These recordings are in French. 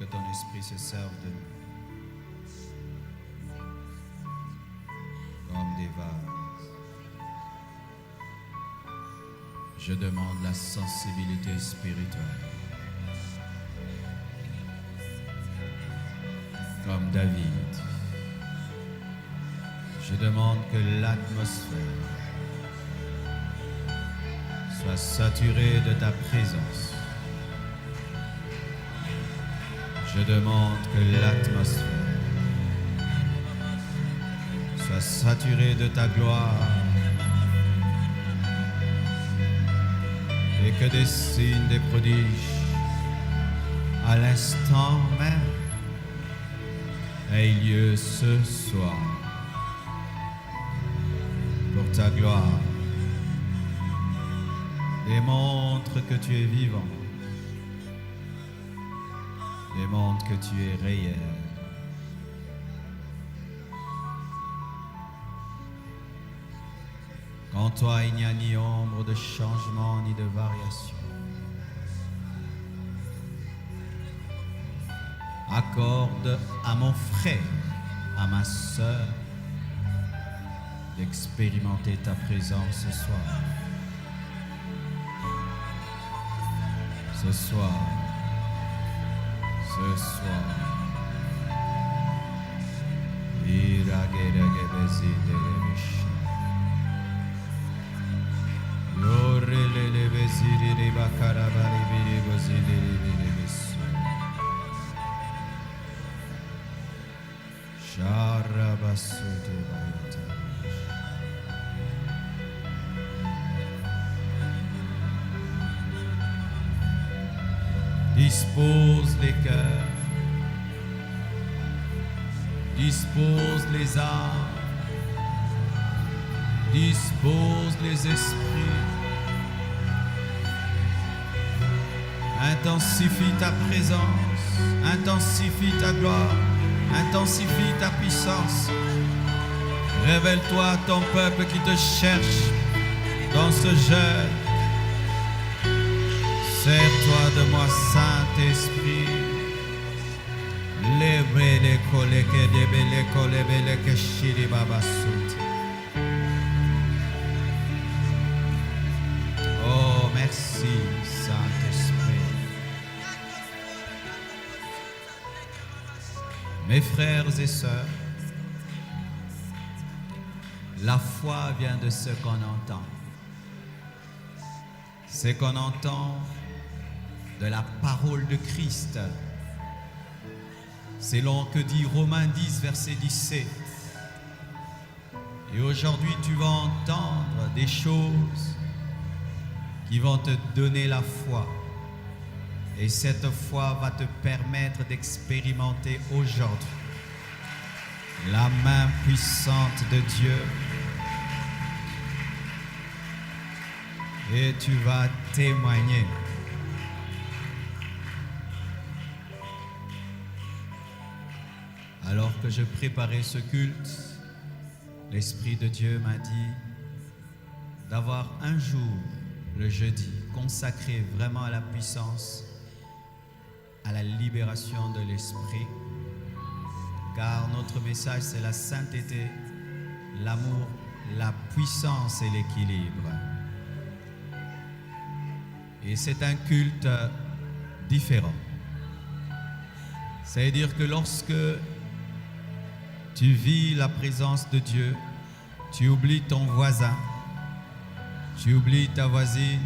que ton esprit se serve de nous comme des vases. Je demande la sensibilité spirituelle. Comme David, je demande que l'atmosphère soit saturée de ta présence. Je demande que l'atmosphère soit saturée de ta gloire et que des signes, des prodiges à l'instant même ait lieu ce soir pour ta gloire. Démontre que tu es vivant. Démontre que tu es réel. Qu'en toi il n'y a ni ombre de changement ni de variation. Accorde à mon frère, à ma sœur, d'expérimenter ta présence ce soir. Ce soir. Ce soir. Dispose les cœurs, dispose les âmes, dispose les esprits. Intensifie ta présence, intensifie ta gloire, intensifie ta puissance. Révèle-toi à ton peuple qui te cherche dans ce jeûne. Sers-toi de moi, Saint-Esprit. Oh, merci, Saint-Esprit. Mes frères et sœurs, la foi vient de ce qu'on entend. C'est qu'on entend de la parole de Christ, selon que dit Romains 10, verset 17. Et aujourd'hui, tu vas entendre des choses qui vont te donner la foi. Et cette foi va te permettre d'expérimenter aujourd'hui la main puissante de Dieu. Et tu vas témoigner. Alors que je préparais ce culte, l'Esprit de Dieu m'a dit d'avoir un jour, le jeudi, consacré vraiment à la puissance, à la libération de l'Esprit, car notre message c'est la sainteté, l'amour, la puissance et l'équilibre. Et c'est un culte différent. C'est-à-dire que lorsque tu vis la présence de Dieu, tu oublies ton voisin, tu oublies ta voisine,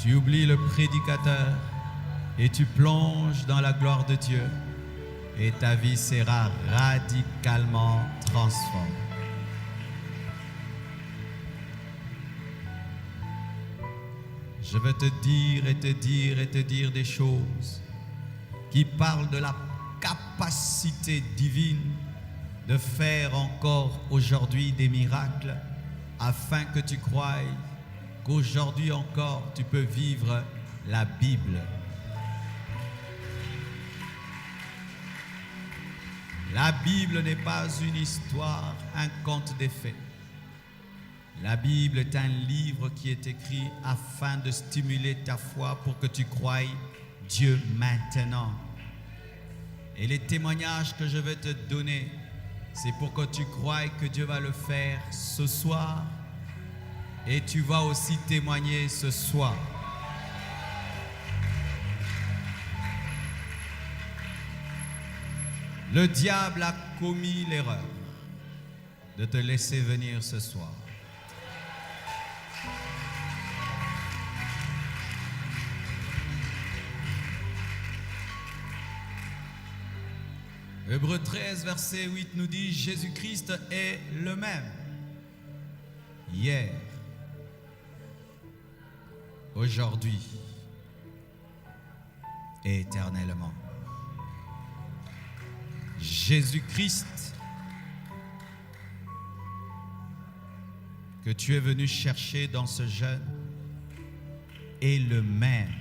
tu oublies le prédicateur et tu plonges dans la gloire de Dieu et ta vie sera radicalement transformée. Je veux te dire et te dire et te dire des choses qui parlent de la capacité divine de faire encore aujourd'hui des miracles afin que tu croies qu'aujourd'hui encore tu peux vivre la Bible. La Bible n'est pas une histoire, un conte des fées. La Bible est un livre qui est écrit afin de stimuler ta foi pour que tu croies Dieu maintenant Et les témoignages que je vais te donner, c'est pour que tu croies que Dieu va le faire ce soir. Et tu vas aussi témoigner ce soir. Le diable a commis l'erreur de te laisser venir ce soir. Hébreux 13, verset 8 nous dit: Jésus-Christ est le même hier, aujourd'hui et éternellement. Jésus-Christ que tu es venu chercher dans ce jeûne est le même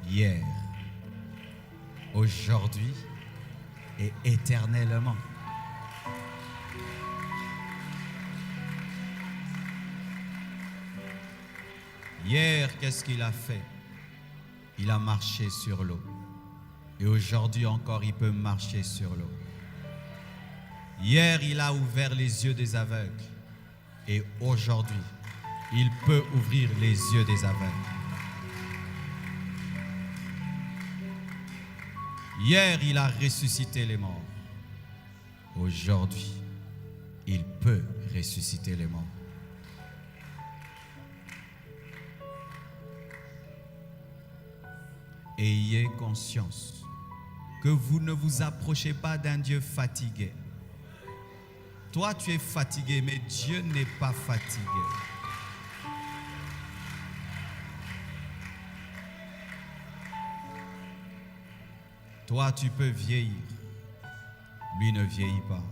hier, aujourd'hui et éternellement. Hier, qu'est-ce qu'il a fait? Il a marché sur l'eau. Et aujourd'hui encore, il peut marcher sur l'eau. Hier, il a ouvert les yeux des aveugles. Et aujourd'hui, il peut ouvrir les yeux des aveugles. Hier, il a ressuscité les morts. Aujourd'hui, il peut ressusciter les morts. Ayez conscience que vous ne vous approchez pas d'un Dieu fatigué. Toi, tu es fatigué, mais Dieu n'est pas fatigué. Toi, tu peux vieillir. Lui ne vieillit pas.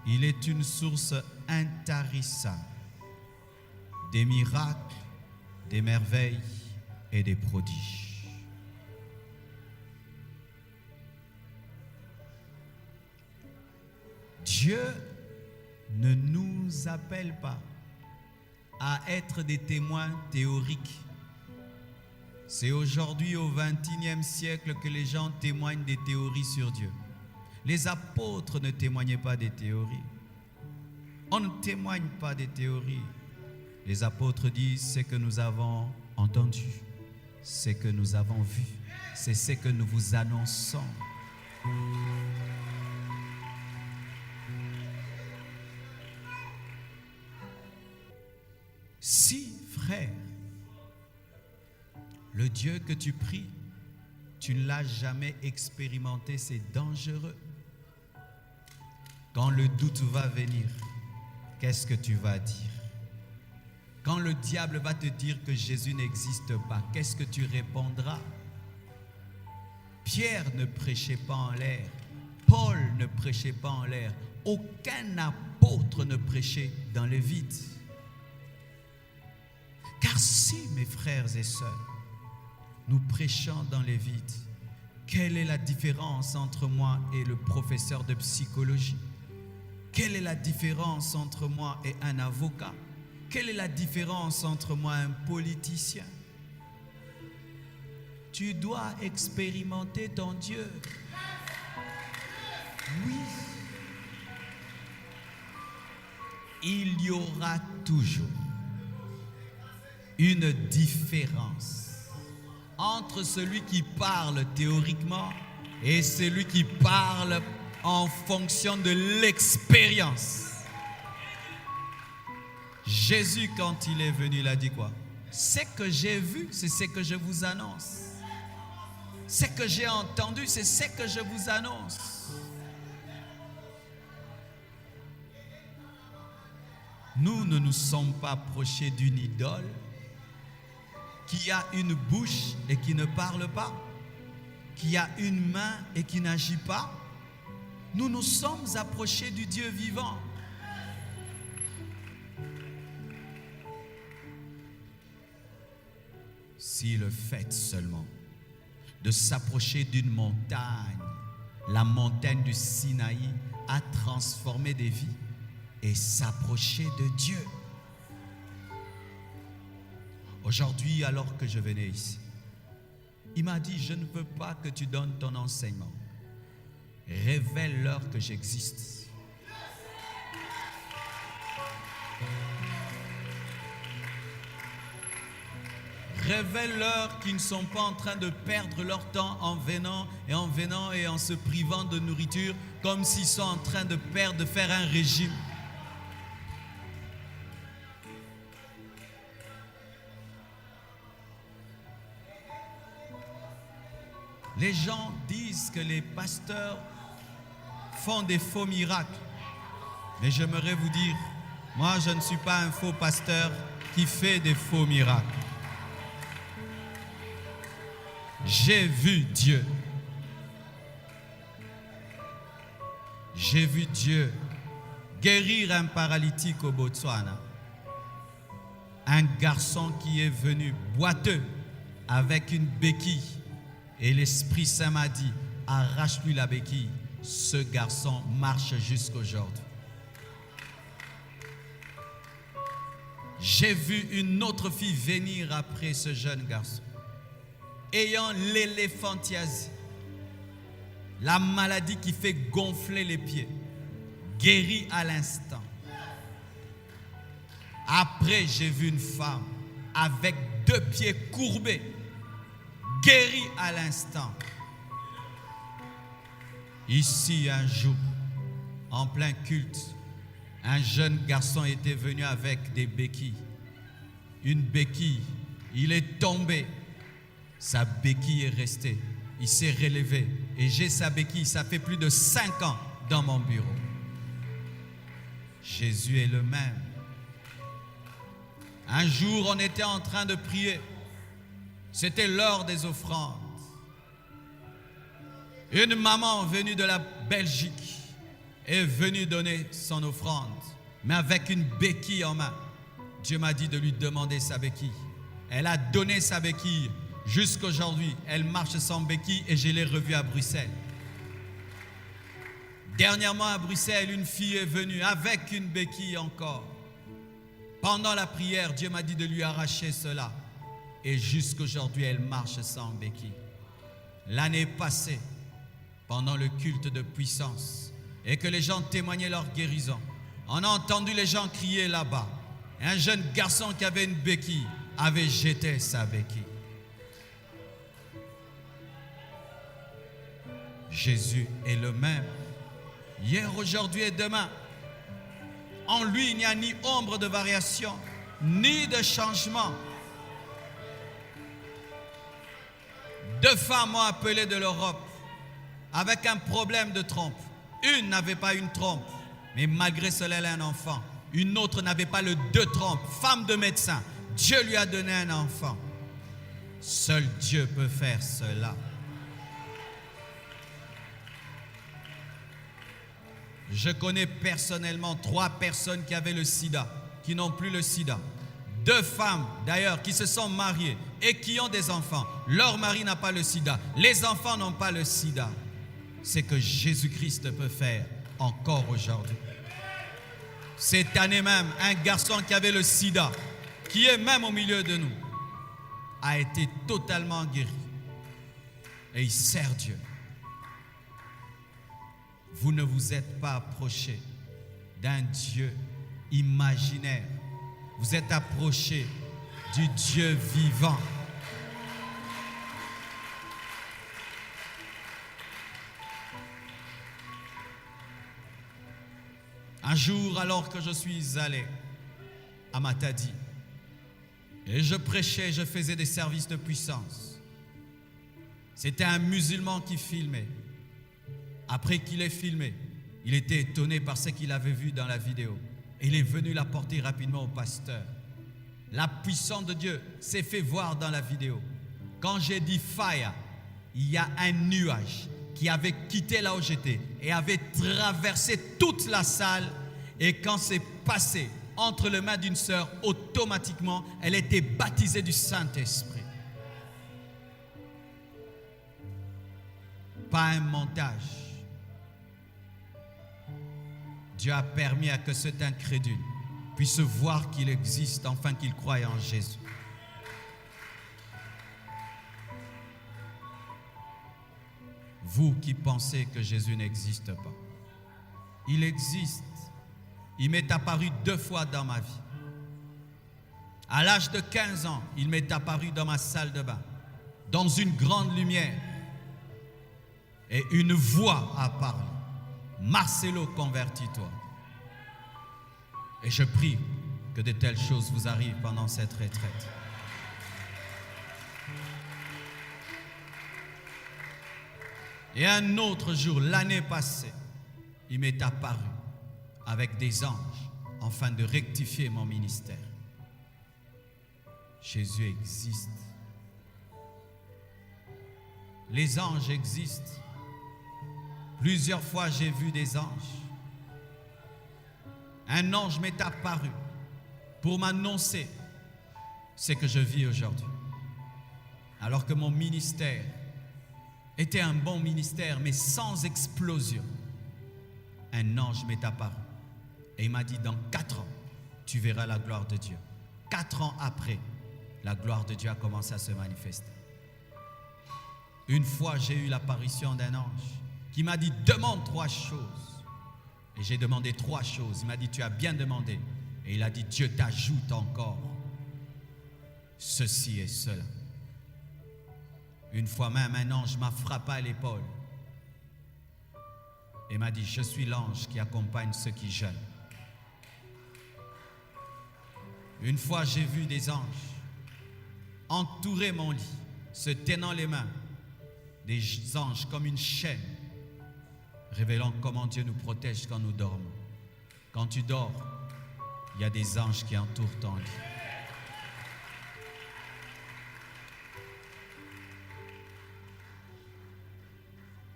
Il est une source intarissable des miracles, des merveilles et des prodiges. Dieu ne nous appelle pas à être des témoins théoriques. C'est aujourd'hui, au XXIe siècle, que les gens témoignent des théories sur Dieu. Les apôtres ne témoignaient pas des théories. On ne témoigne pas des théories. Les apôtres disent: c'est ce que nous avons entendu, ce que nous avons vu, c'est ce que nous vous annonçons. Si, frère, le Dieu que tu pries, tu ne l'as jamais expérimenté, c'est dangereux. Quand le doute va venir, qu'est-ce que tu vas dire? Quand le diable va te dire que Jésus n'existe pas, qu'est-ce que tu répondras? Pierre ne prêchait pas en l'air, Paul ne prêchait pas en l'air, aucun apôtre ne prêchait dans le vide. Car si, mes frères et sœurs, nous prêchons dans les vides, quelle est la différence entre moi et le professeur de psychologie? Quelle est la différence entre moi et un avocat? Quelle est la différence entre moi et un politicien? Tu dois expérimenter ton Dieu. Oui. Il y aura toujours une différence entre celui qui parle théoriquement et celui qui parle en fonction de l'expérience. Jésus, quand il est venu, il a dit quoi? Ce que j'ai vu, c'est ce que je vous annonce. Ce que j'ai entendu, c'est ce que je vous annonce. Nous ne nous sommes pas approchés d'une idole qui a une bouche et qui ne parle pas, qui a une main et qui n'agit pas. Nous nous sommes approchés du Dieu vivant. Si le fait seulement de s'approcher d'une montagne, la montagne du Sinaï, a transformé des vies, et s'approcher de Dieu. Aujourd'hui, alors que je venais ici, Il m'a dit, je ne veux pas que tu donnes ton enseignement. Révèle-leur que j'existe. Révèle-leur qu'ils ne sont pas en train de perdre leur temps en venant et en se privant de nourriture, comme s'ils sont en train de faire un régime. Les gens disent que les pasteurs font des faux miracles. Mais j'aimerais vous dire, moi je ne suis pas un faux pasteur qui fait des faux miracles. J'ai vu Dieu. J'ai vu Dieu guérir un paralytique au Botswana. Un garçon qui est venu boiteux avec une béquille. Et l'Esprit Saint m'a dit, arrache-lui la béquille. Ce garçon marche jusqu'aujourd'hui. J'ai vu une autre fille venir après ce jeune garçon, ayant l'éléphantiasie, la maladie qui fait gonfler les pieds, guérie à l'instant. Après, j'ai vu une femme avec 2 pieds courbés, guérie à l'instant. Ici, un jour, en plein culte, un jeune garçon était venu avec des béquilles. Une béquille, il est tombé. Sa béquille est restée. Il s'est relevé. Et j'ai sa béquille, ça fait plus de 5 ans dans mon bureau. Jésus est le même. Un jour, on était en train de prier. C'était l'heure des offrandes. Une maman venue de la Belgique est venue donner son offrande, mais avec une béquille en main. Dieu m'a dit de lui demander sa béquille. Elle a donné sa béquille. Jusqu'aujourd'hui, elle marche sans béquille et je l'ai revue à Bruxelles. Dernièrement à Bruxelles, une fille est venue avec une béquille encore. Pendant la prière, Dieu m'a dit de lui arracher cela. Et jusqu'aujourd'hui, elle marche sans béquille. L'année passée, pendant le culte de puissance, et que les gens témoignaient leur guérison, on a entendu les gens crier là-bas. Un jeune garçon qui avait une béquille avait jeté sa béquille. Jésus est le même, hier, aujourd'hui et demain. En lui, il n'y a ni ombre de variation, ni de changement. 2 femmes m'ont appelé de l'Europe avec un problème de trompe. Une n'avait pas une trompe, mais malgré cela, elle a un enfant. Une autre n'avait pas le 2 trompes, femme de médecin. Dieu lui a donné un enfant. Seul Dieu peut faire cela. Je connais personnellement 3 personnes qui avaient le sida, qui n'ont plus le sida. 2 femmes d'ailleurs qui se sont mariées et qui ont des enfants. Leur mari n'a pas le sida. Les enfants n'ont pas le sida. C'est que Jésus-Christ peut faire encore aujourd'hui. Cette année même, un garçon qui avait le sida, qui est même au milieu de nous, a été totalement guéri. Et il sert Dieu. Vous ne vous êtes pas approché d'un Dieu imaginaire. Vous êtes approché du Dieu vivant. Un jour, alors que je suis allé à Matadi, et je prêchais, je faisais des services de puissance. C'était un musulman qui filmait. Après qu'il ait filmé, il était étonné par ce qu'il avait vu dans la vidéo. Et il est venu l'apporter rapidement au pasteur. La puissance de Dieu s'est fait voir dans la vidéo. Quand j'ai dit fire, il y a un nuage qui avait quitté là où j'étais et avait traversé toute la salle. Et quand c'est passé entre les mains d'une sœur, automatiquement, elle était baptisée du Saint-Esprit. Pas un montage. Dieu a permis à que cet incrédule puisse voir qu'il existe, enfin qu'il croie en Jésus. Vous qui pensez que Jésus n'existe pas. Il existe. Il m'est apparu 2 fois dans ma vie. À l'âge de 15 ans, il m'est apparu dans ma salle de bain, dans une grande lumière. Et une voix a parlé. Marcelo, convertis-toi. Et je prie que de telles choses vous arrivent pendant cette retraite. Et un autre jour, l'année passée, il m'est apparu avec des anges afin de rectifier mon ministère. Jésus existe. Les anges existent. Plusieurs fois, j'ai vu des anges. Un ange m'est apparu pour m'annoncer ce que je vis aujourd'hui. Alors que mon ministère était un bon ministère, mais sans explosion. Un ange m'est apparu et il m'a dit, dans 4 ans, tu verras la gloire de Dieu. 4 ans après, la gloire de Dieu a commencé à se manifester. Une fois, j'ai eu l'apparition d'un ange qui m'a dit, demande 3 choses. Et j'ai demandé 3 choses. Il m'a dit, tu as bien demandé. Et il a dit, Dieu t'ajoute encore ceci et cela. Une fois même, un ange m'a frappé à l'épaule et m'a dit, je suis l'ange qui accompagne ceux qui jeûnent. Une fois, j'ai vu des anges entourer mon lit, se tenant les mains, des anges comme une chaîne, révélant comment Dieu nous protège quand nous dormons. Quand tu dors, il y a des anges qui entourent ton lit.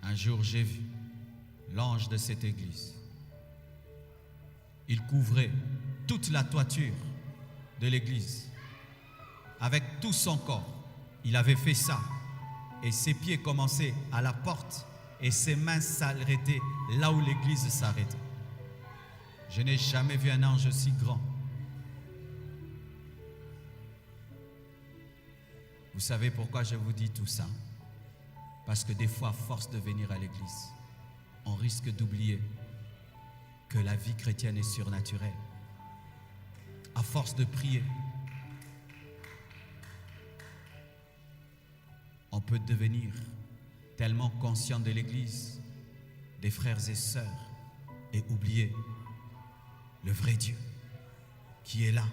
Un jour, j'ai vu l'ange de cette église. Il couvrait toute la toiture de l'église avec tout son corps. Il avait fait ça et ses pieds commençaient à la porte et ses mains s'arrêtaient là où l'église s'arrêtait. Je n'ai jamais vu un ange aussi grand. Vous savez pourquoi je vous dis tout ça? Parce que des fois, à force de venir à l'église, on risque d'oublier que la vie chrétienne est surnaturelle. À force de prier, on peut devenir tellement conscient de l'église, des frères et sœurs, et oublier le vrai Dieu qui est là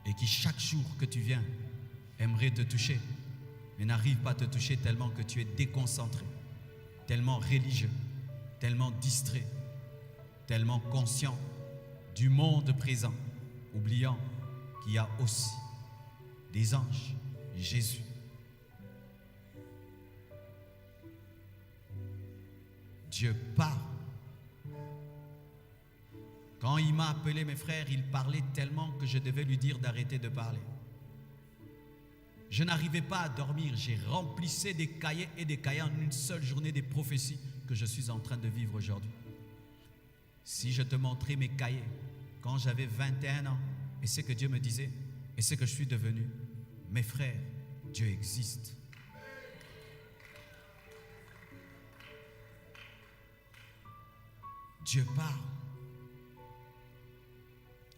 et qui chaque jour que tu viens aimerait te toucher, mais n'arrive pas à te toucher tellement que tu es déconcentré, tellement religieux, tellement distrait, tellement conscient du monde présent, oubliant qu'il y a aussi des anges, Jésus. Dieu parle. Quand il m'a appelé, mes frères, il parlait tellement que je devais lui dire d'arrêter de parler. Je n'arrivais pas à dormir, j'ai remplissé des cahiers et des cahiers en une seule journée des prophéties que je suis en train de vivre aujourd'hui. Si je te montrais mes cahiers quand j'avais 21 ans et ce que Dieu me disait et ce que je suis devenu, mes frères, Dieu existe. Dieu parle.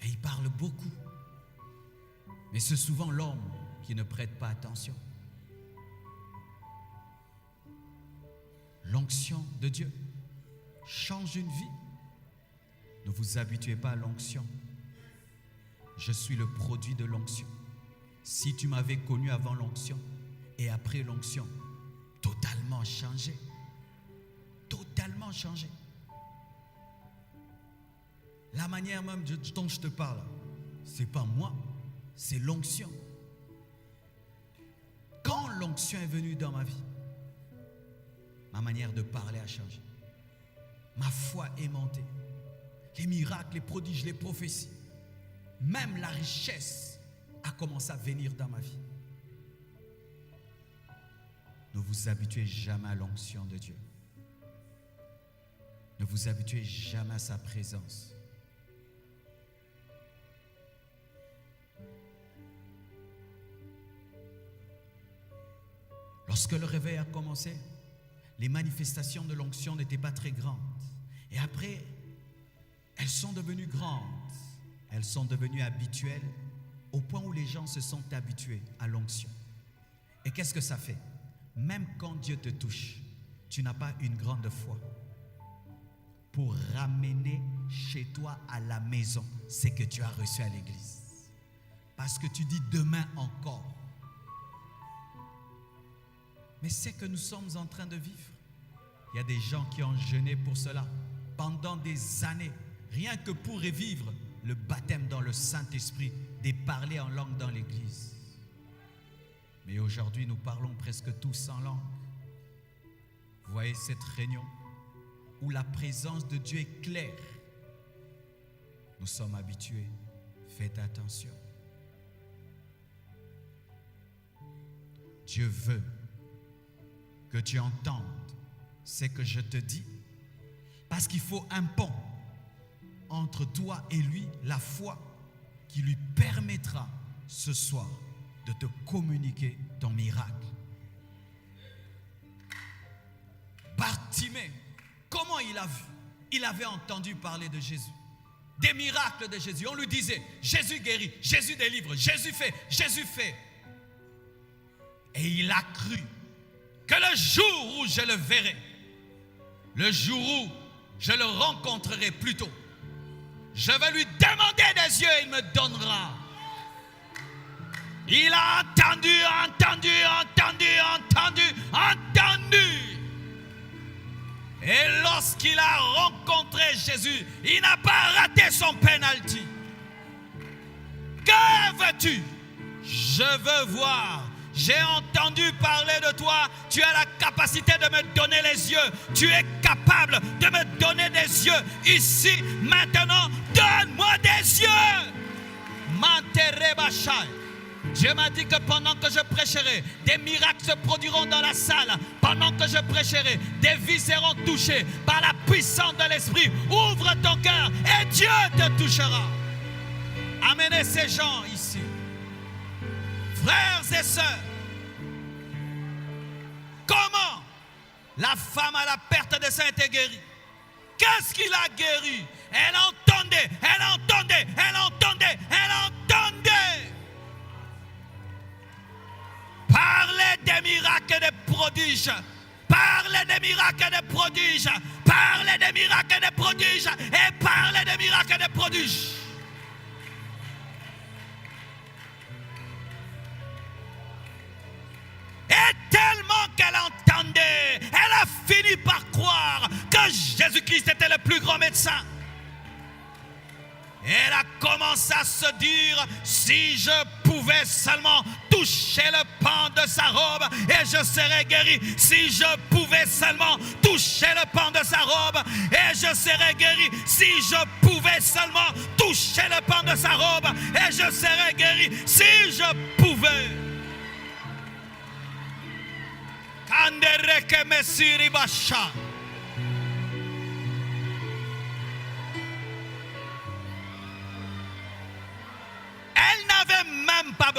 Et il parle beaucoup. Mais c'est souvent l'homme qui ne prête pas attention. L'onction de Dieu change une vie. Ne vous habituez pas à l'onction. Je suis le produit de l'onction. Si tu m'avais connu avant l'onction et après l'onction, totalement changé. Totalement changé. La manière même dont je te parle, c'est pas moi, c'est l'onction. Quand l'onction est venue dans ma vie, ma manière de parler a changé. Ma foi est montée. Les miracles, les prodiges, les prophéties, même la richesse a commencé à venir dans ma vie. Ne vous habituez jamais à l'onction de Dieu. Ne vous habituez jamais à sa présence. Lorsque le réveil a commencé, les manifestations de l'onction n'étaient pas très grandes. Et après, elles sont devenues grandes. Elles sont devenues habituelles au point où les gens se sont habitués à l'onction. Et qu'est-ce que ça fait? Même quand Dieu te touche, tu n'as pas une grande foi pour ramener chez toi à la maison ce que tu as reçu à l'église. Parce que tu dis demain encore. Mais c'est que nous sommes en train de vivre. Il y a des gens qui ont jeûné pour cela pendant des années, rien que pour revivre le baptême dans le Saint-Esprit, de parler en langue dans l'église. Mais aujourd'hui, nous parlons presque tous en langue. Vous voyez cette réunion où la présence de Dieu est claire. Nous sommes habitués. Faites attention. Dieu veut que tu entendes ce que je te dis, parce qu'il faut un pont entre toi et lui, la foi qui lui permettra ce soir de te communiquer ton miracle. Bartimée, comment il a vu? Il avait entendu parler de Jésus, des miracles de Jésus. On lui disait, Jésus guérit, Jésus délivre, Jésus fait, Jésus fait. Et il a cru que le jour où je le verrai, le jour où je le rencontrerai plutôt, je vais lui demander des yeux et il me donnera. Il a entendu. Et lorsqu'il a rencontré Jésus, il n'a pas raté son penalty. Que veux-tu? Je veux voir. J'ai entendu parler de toi. Tu as la capacité de me donner les yeux. Tu es capable de me donner des yeux. Ici, maintenant, donne-moi des yeux. Dieu m'a dit que pendant que je prêcherai, des miracles se produiront dans la salle. Pendant que je prêcherai, des vies seront touchées par la puissance de l'Esprit. Ouvre ton cœur et Dieu te touchera. Amenez ces gens ici. Frères et sœurs, comment la femme à la perte de sang était guérie? Qu'est-ce qui l'a guérie? Elle entendait. Parlez des miracles et des prodiges. Parlez des miracles et des prodiges. Parlez des miracles et des prodiges. Et parlez des miracles et des prodiges. Et tellement qu'elle entendait, elle a fini par croire que Jésus-Christ était le plus grand médecin. Elle a commencé à se dire, si je pouvais seulement toucher le pan de sa robe et je serais guéri. Si je pouvais seulement toucher le pan de sa robe et je serais guéri. Si je pouvais seulement toucher le pan de sa robe et je serais guéri. Si je pouvais. Kandereke mesiri basha. Elle n'avait même pas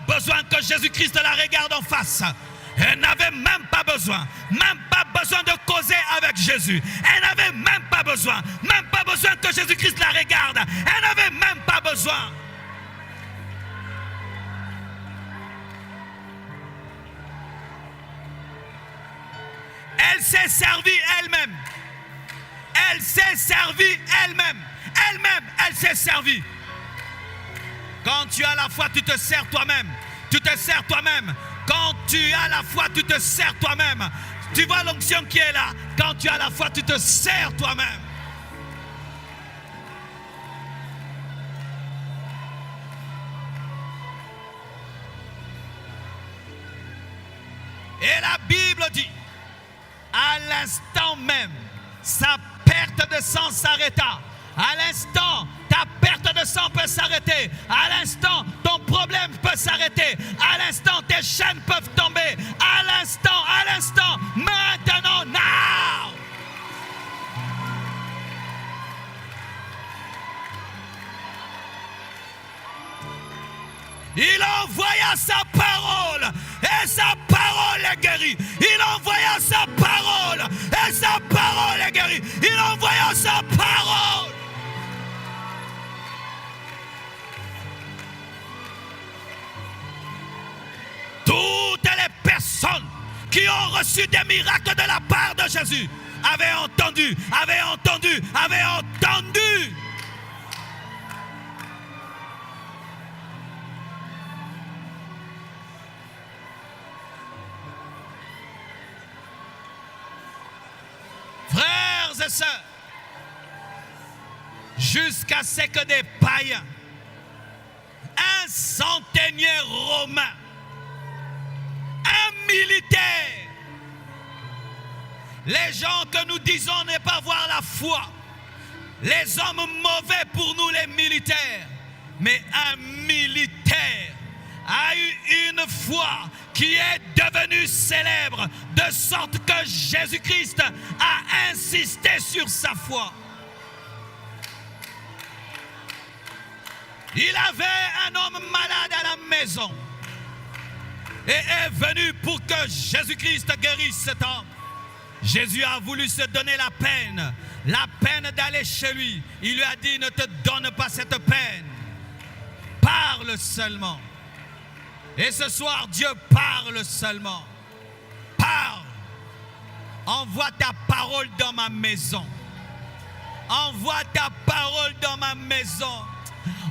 besoin que Jésus-Christ la regarde en face. Elle n'avait même pas besoin de causer avec Jésus. Elle n'avait même pas besoin que Jésus-Christ la regarde. Elle n'avait même pas besoin. Elle s'est servie elle-même. Elle s'est servie elle-même. Elle s'est servie. Quand tu as la foi, tu te sers toi-même. Tu te sers toi-même. Quand tu as la foi, tu te sers toi-même. Tu vois l'onction qui est là. Quand tu as la foi, tu te sers toi-même. Et la Bible dit, à l'instant même, sa perte de sang s'arrêta. À l'instant, ta perte de sang peut s'arrêter. À l'instant, ton problème peut s'arrêter. À l'instant, tes chaînes peuvent tomber. À l'instant, maintenant, now. Il envoya sa parole et reçu des miracles de la part de Jésus avait entendu. Frères et sœurs, jusqu'à ce que des païens, un centenier romain, un militaire, les gens que nous disons ne pas avoir la foi, les hommes mauvais pour nous les militaires, mais un militaire a eu une foi qui est devenue célèbre, de sorte que Jésus-Christ a insisté sur sa foi. Il avait un homme malade à la maison et est venu pour que Jésus-Christ guérisse cet homme. Jésus a voulu se donner la peine d'aller chez lui. Il lui a dit, ne te donne pas cette peine. Parle seulement. Et ce soir, Dieu parle seulement. Parle. Envoie ta parole dans ma maison. Envoie ta parole dans ma maison.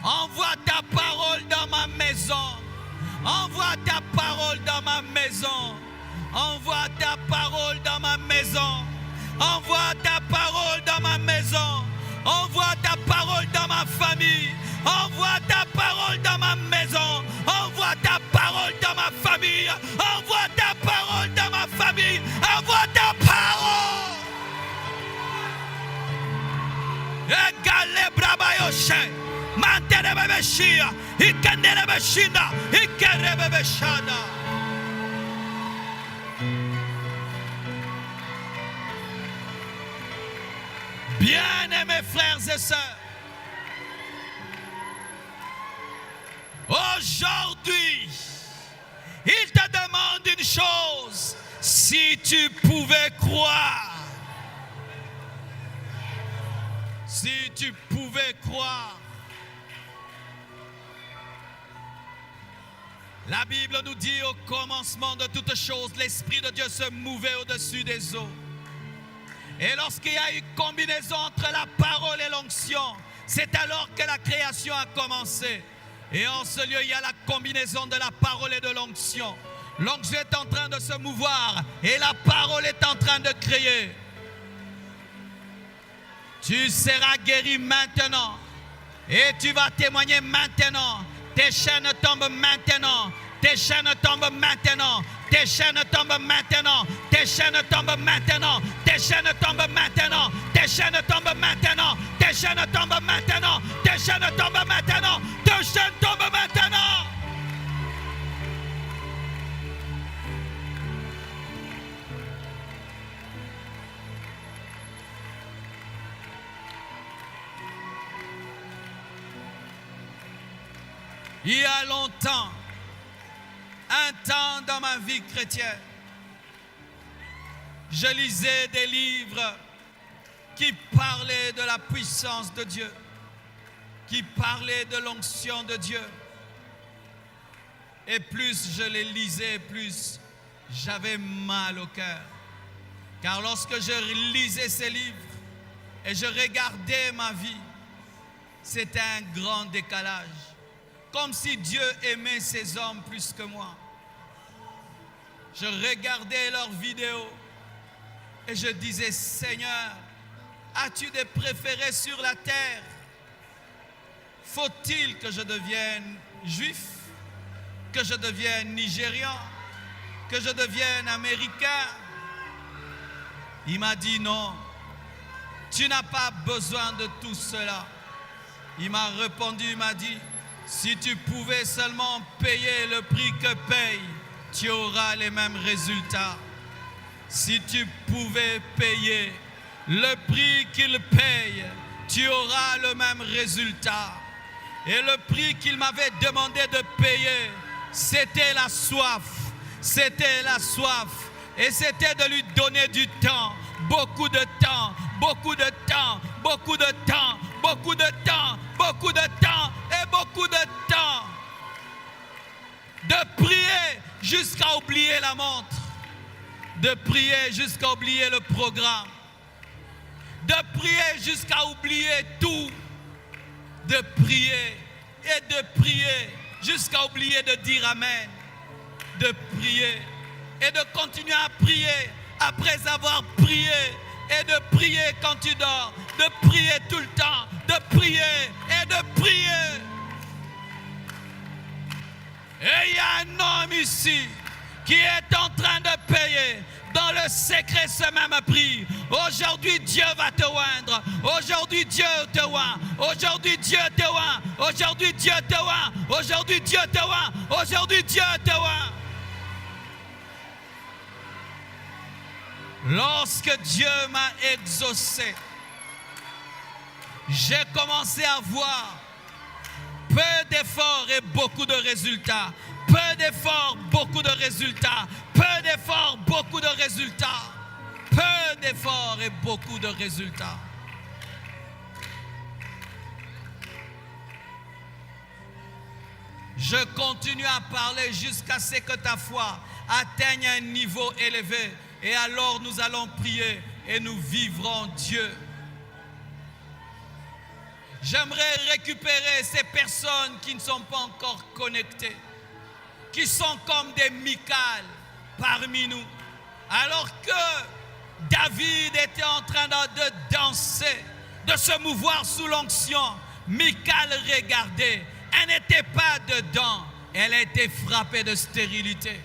Envoie ta parole dans ma maison. Envoie ta parole dans ma maison. Envoie ta parole dans ma maison. Envoie ta parole dans ma maison. Envoie ta parole dans ma famille. Envoie ta parole dans ma maison. Envoie ta parole dans ma famille. Envoie ta parole dans ma famille. Envoie ta parole. Egale brabayoshe. Mantere bebeshia. Ikendere beshinda. Ikere bebeshada. Bien-aimés frères et sœurs, aujourd'hui, il te demande une chose, si tu pouvais croire. Si tu pouvais croire. La Bible nous dit au commencement de toutes choses, l'Esprit de Dieu se mouvait au-dessus des eaux. Et lorsqu'il y a eu combinaison entre la parole et l'onction, c'est alors que la création a commencé. Et en ce lieu, il y a la combinaison de la parole et de l'onction. L'onction est en train de se mouvoir et la parole est en train de créer. Tu seras guéri maintenant et tu vas témoigner maintenant. Tes chaînes tombent maintenant. Tes chaînes tombent maintenant. Tes chaînes tombent maintenant. Tes chaînes tombent maintenant. Tes chaînes tombent maintenant. Tes chaînes tombent maintenant. Tes chaînes tombent maintenant. Tes chaînes tombent maintenant. Tes chaînes tombent maintenant. Il y a longtemps, un temps dans ma vie chrétienne, je lisais des livres qui parlaient de la puissance de Dieu, qui parlaient de l'onction de Dieu. Et plus je les lisais, plus j'avais mal au cœur. Car lorsque je lisais ces livres et je regardais ma vie, c'était un grand décalage. Comme si Dieu aimait ces hommes plus que moi. Je regardais leurs vidéos et je disais, Seigneur, as-tu des préférés sur la terre? Faut-il que je devienne juif, que je devienne nigérian, que je devienne américain? Il m'a dit non, tu n'as pas besoin de tout cela. Il m'a répondu, il m'a dit, si tu pouvais seulement payer le prix que paye, tu auras les mêmes résultats. Si tu pouvais payer le prix qu'il paye, tu auras le même résultat. Et le prix qu'il m'avait demandé de payer, c'était la soif. C'était la soif. Et c'était de lui donner du temps, beaucoup de temps, beaucoup de temps, beaucoup de temps, beaucoup de temps, beaucoup de temps et beaucoup de temps. De prier jusqu'à oublier la montre. de prier jusqu'à oublier le programme, de prier jusqu'à oublier tout, de prier et de prier jusqu'à oublier de dire Amen, de prier et de continuer à prier après avoir prié et de prier quand tu dors, de prier tout le temps, de prier et de prier. Et il y a un homme ici qui est en train de payer dans le secret ce même prix. Aujourd'hui, Dieu va te oindre. Aujourd'hui, Dieu te oint. Aujourd'hui, Dieu te oint. Aujourd'hui, Dieu te oint. Aujourd'hui, Dieu te oint. Aujourd'hui, Dieu te oint. Lorsque Dieu m'a exaucé, j'ai commencé à voir peu d'efforts et beaucoup de résultats. Peu d'efforts, beaucoup de résultats. Peu d'efforts, beaucoup de résultats. Peu d'efforts et beaucoup de résultats. Je continue à parler jusqu'à ce que ta foi atteigne un niveau élevé. Et alors nous allons prier et nous vivrons Dieu. J'aimerais récupérer ces personnes qui ne sont pas encore connectées, qui sont comme des Michal parmi nous. Alors que David était en train de danser, de se mouvoir sous l'onction, Michal regardait. Elle n'était pas dedans, elle a été frappée de stérilité.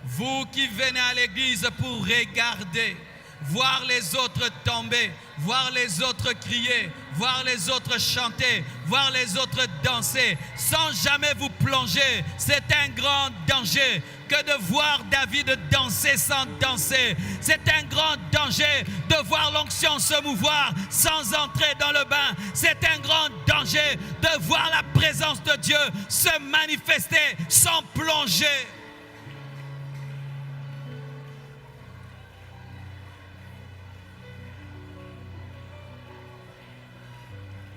Vous qui venez à l'église pour regarder, voir les autres tomber, voir les autres crier, voir les autres chanter, voir les autres danser, sans jamais vous plonger, c'est un grand danger que de voir David danser sans danser. C'est un grand danger de voir l'onction se mouvoir sans entrer dans le bain. C'est un grand danger de voir la présence de Dieu se manifester sans plonger.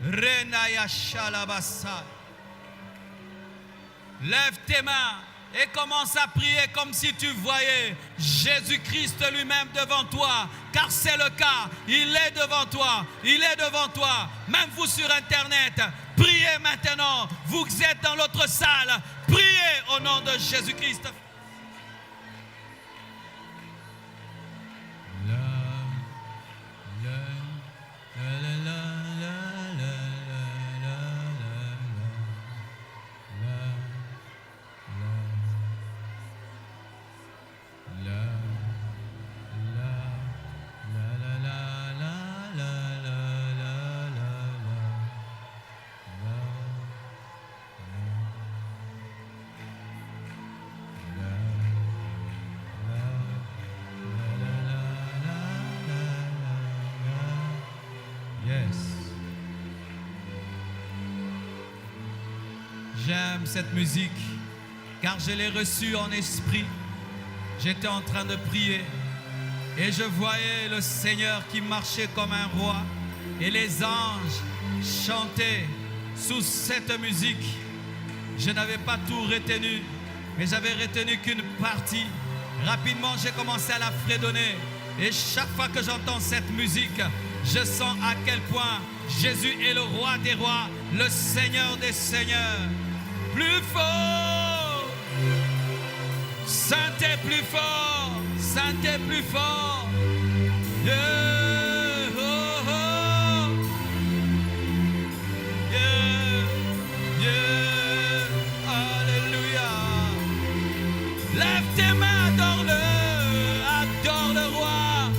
Renaya Shalabasa. Lève tes mains et commence à prier comme si tu voyais Jésus-Christ lui-même devant toi, car c'est le cas, il est devant toi, il est devant toi. Même vous sur internet, priez maintenant, vous êtes dans l'autre salle, priez au nom de Jésus-Christ. J'aime cette musique car je l'ai reçue en esprit. J'étais en train de prier et je voyais le Seigneur qui marchait comme un roi et les anges chantaient sous cette musique. Je n'avais pas tout retenu, mais j'avais retenu qu'une partie. Rapidement, j'ai commencé à la fredonner et chaque fois que j'entends cette musique, je sens à quel point Jésus est le roi des rois, le Seigneur des seigneurs. Plus fort, Saint est plus fort, Saint est plus fort. Yeah, oh, oh. Yeah, yeah, alléluia. Lève tes mains, adore le roi.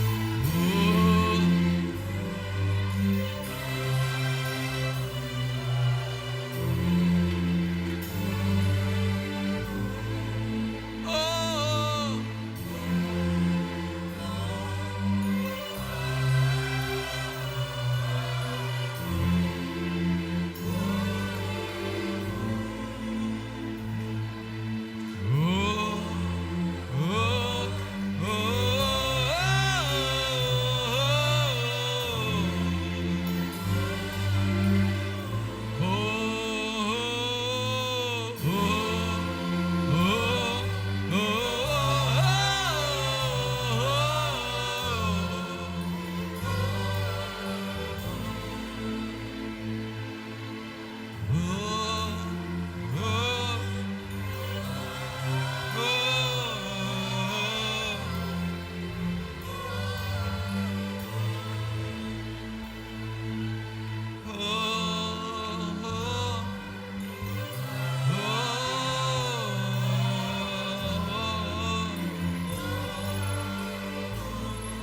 Oh.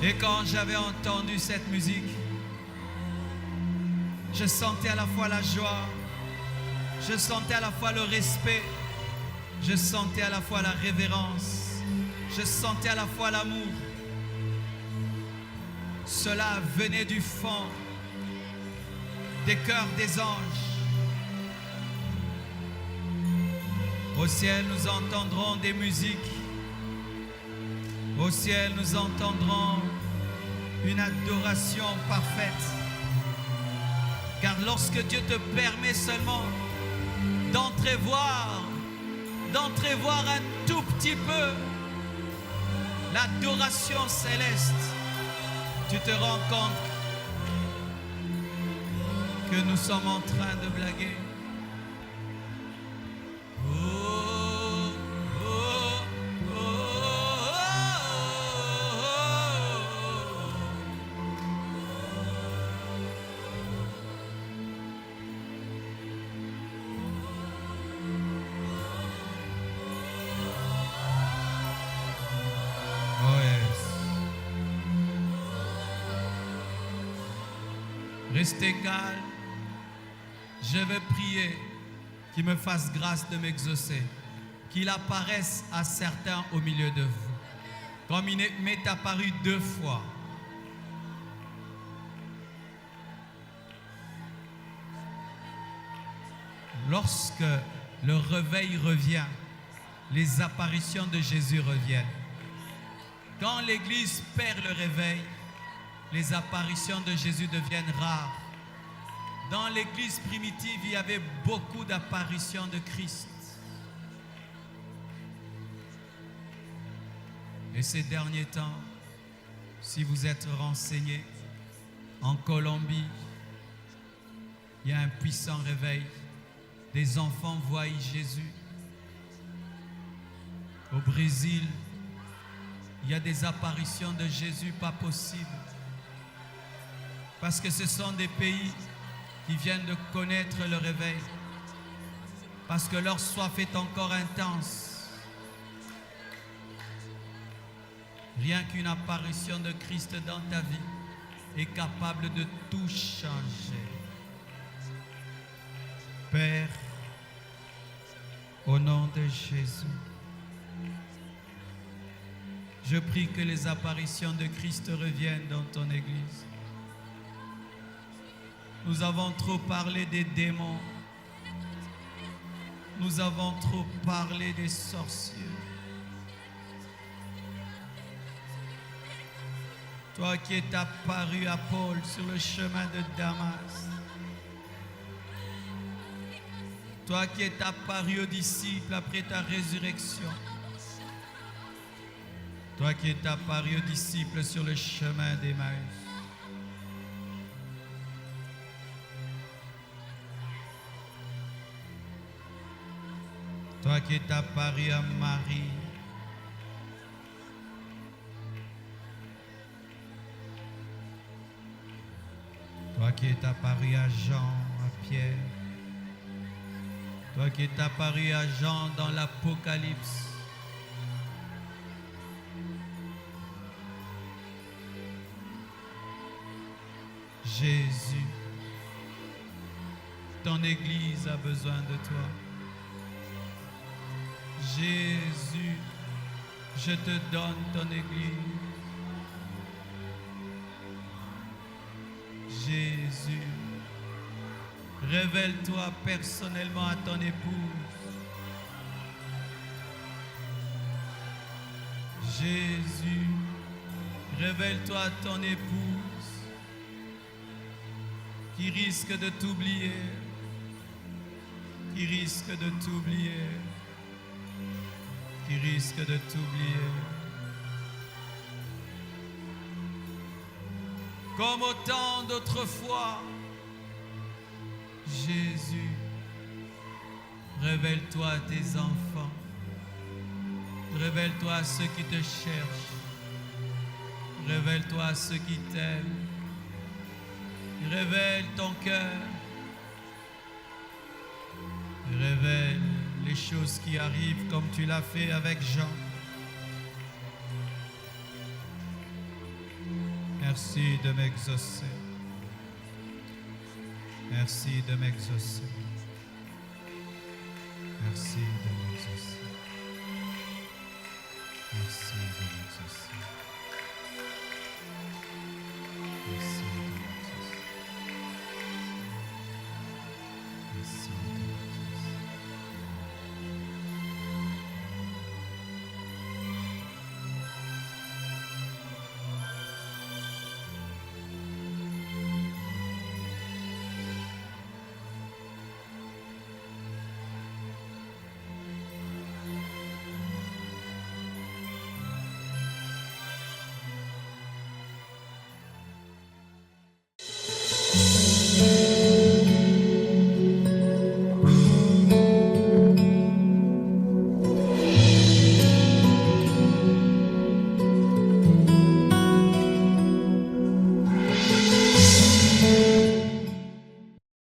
Et quand j'avais entendu cette musique, je sentais à la fois la joie, je sentais à la fois le respect, je sentais à la fois la révérence, je sentais à la fois l'amour. Cela venait du fond des cœurs des anges. Au ciel, nous entendrons des musiques. Au ciel, nous entendrons une adoration parfaite. Car lorsque Dieu te permet seulement d'entrevoir un tout petit peu l'adoration céleste, tu te rends compte que nous sommes en train de blaguer. Restez calme. Je vais prier qu'il me fasse grâce de m'exaucer, qu'il apparaisse à certains au milieu de vous, comme il m'est apparu 2 fois. Lorsque le réveil revient, les apparitions de Jésus reviennent. Quand l'Église perd le réveil, les apparitions de Jésus deviennent rares. Dans l'Église primitive, il y avait beaucoup d'apparitions de Christ. Et ces derniers temps, si vous êtes renseignés, en Colombie, il y a un puissant réveil. Des enfants voient Jésus. Au Brésil, il y a des apparitions de Jésus pas possibles. Parce que ce sont des pays qui viennent de connaître le réveil. Parce que leur soif est encore intense. Rien qu'une apparition de Christ dans ta vie est capable de tout changer. Père, au nom de Jésus, je prie que les apparitions de Christ reviennent dans ton Église. Nous avons trop parlé des démons. Nous avons trop parlé des sorciers. Toi qui es apparu à Paul sur le chemin de Damas. Toi qui es apparu aux disciples après ta résurrection. Toi qui es apparu aux disciples sur le chemin d'Emmaüs. Toi qui es apparu à Marie. Toi qui es apparu à Jean, à Pierre. Toi qui es apparu à Jean dans l'Apocalypse. Jésus, ton Église a besoin de toi. Jésus, je te donne ton Église. Jésus, révèle-toi personnellement à ton épouse. Jésus, révèle-toi à ton épouse qui risque de t'oublier, qui risque de t'oublier, qui risque de t'oublier. Comme au temps d'autrefois, Jésus, révèle-toi à tes enfants, révèle-toi à ceux qui te cherchent, révèle-toi à ceux qui t'aiment, révèle ton cœur, révèle les choses qui arrivent comme tu l'as fait avec Jean. Merci de m'exaucer. Merci de m'exaucer. Merci de m'exaucer. Merci de m'exaucer. Merci.